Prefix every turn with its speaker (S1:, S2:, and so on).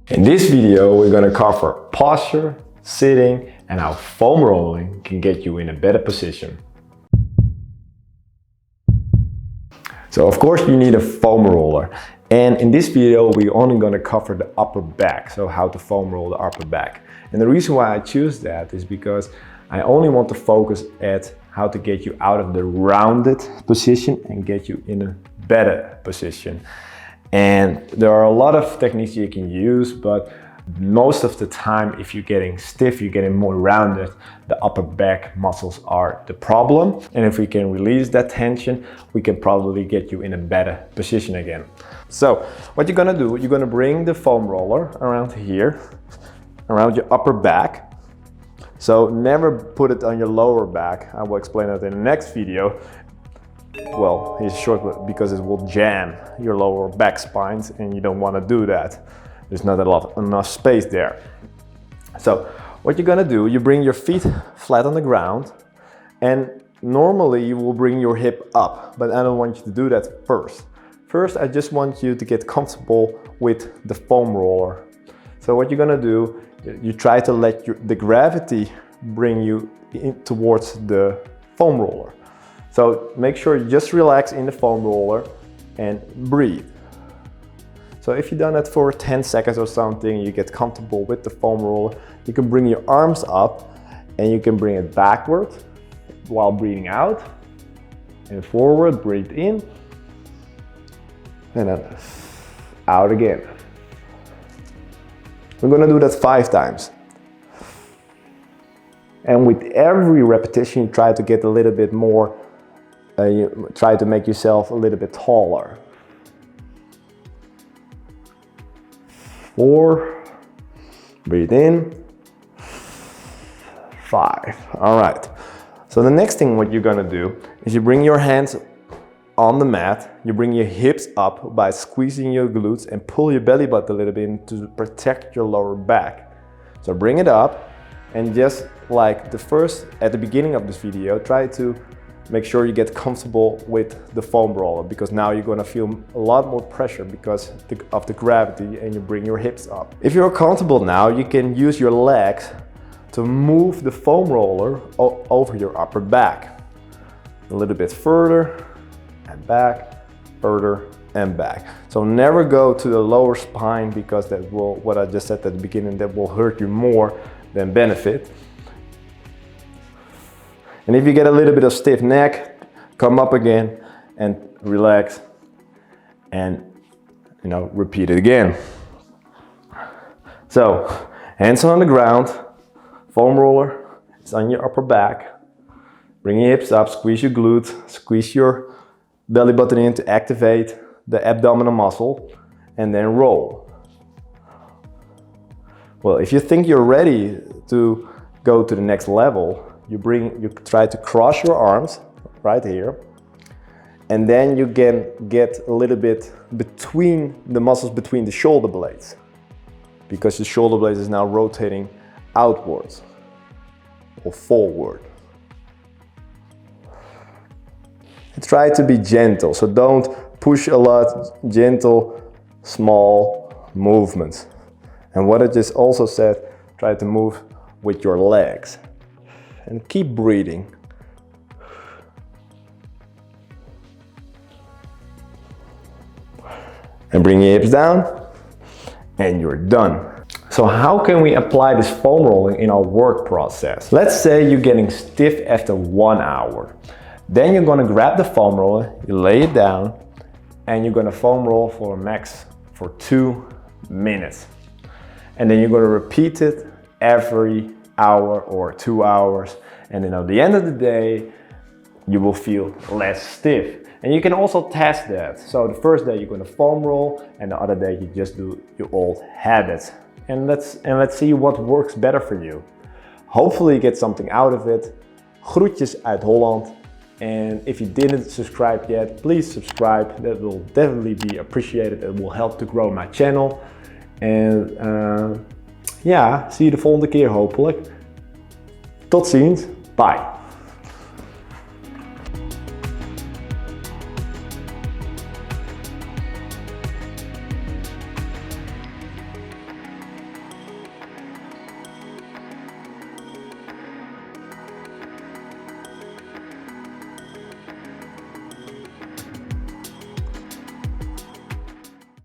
S1: In this video, we're gonna cover posture, sitting, and how foam rolling can get you in a better position. So of course you need a foam roller. And in this video, we're only gonna cover the upper back. So how to foam roll the upper back. And the reason why I choose that is because I only want to focus at how to get you out of the rounded position and get you in a better position. And there are a lot of techniques you can use, but most of the time, if you're getting stiff, you're getting more rounded, the upper back muscles are the problem. And if we can release that tension, we can probably get you in a better position again. So what you're gonna do, you're gonna bring the foam roller around here, around your upper back. So never put it on your lower back. I will explain that in the next video. Well, it's short because it will jam your lower back spines and you don't want to do that. There's not enough space there. So what you're gonna do, you bring your feet flat on the ground, and normally you will bring your hip up, but I don't want you to do that first. First, I just want you to get comfortable with the foam roller. So what you're gonna do, you try to let the gravity bring you towards the foam roller. So make sure you just relax in the foam roller and breathe. So if you've done that for 10 seconds or something, you get comfortable with the foam roller, you can bring your arms up and you can bring it backward while breathing out and forward, breathe in and then out again. We're gonna do that 5 times. And with every repetition, you try to get a little bit more, you try to make yourself a little bit taller. 4, breathe in, 5. All right. So the next thing what you're gonna do is you bring your hands on the mat, you bring your hips up by squeezing your glutes and pull your belly button a little bit to protect your lower back. So bring it up and just like at the beginning of this video, try to make sure you get comfortable with the foam roller, because now you're gonna feel a lot more pressure because of the gravity, and you bring your hips up. If you're comfortable now, you can use your legs to move the foam roller over your upper back. A little bit further and back, further and back. So never go to the lower spine, because that will, what I just said at the beginning, that will hurt you more than benefit. And if you get a little bit of stiff neck, come up again and relax and repeat it again. So hands on the ground, foam roller, it's on your upper back. Bring your hips up, squeeze your glutes, squeeze your belly button in to activate the abdominal muscle, and then roll. Well, if you think you're ready to go to the next level, you try to cross your arms right here, and then you can get a little bit between the muscles between the shoulder blades, because the shoulder blades is now rotating outwards or forward. And try to be gentle, so don't push a lot, gentle, small movements. And what I just also said, try to move with your legs. And keep breathing. And bring your hips down, and you're done. So how can we apply this foam rolling in our work process? Let's say you're getting stiff after 1 hour. Then you're gonna grab the foam roller, you lay it down, and you're gonna foam roll for a max for 2 minutes. And then you're gonna repeat it every hour or 2 hours, and then at the end of the day you will feel less stiff. And you can also test that. So the first day you're going to foam roll, and the other day you just do your old habits, and let's see what works better for you. Hopefully you get something out of it. Groetjes uit Holland, and if you didn't subscribe yet, please subscribe. That will definitely be appreciated. It will help to grow my channel. En ja, zie je de volgende keer hopelijk. Tot ziens. Bye.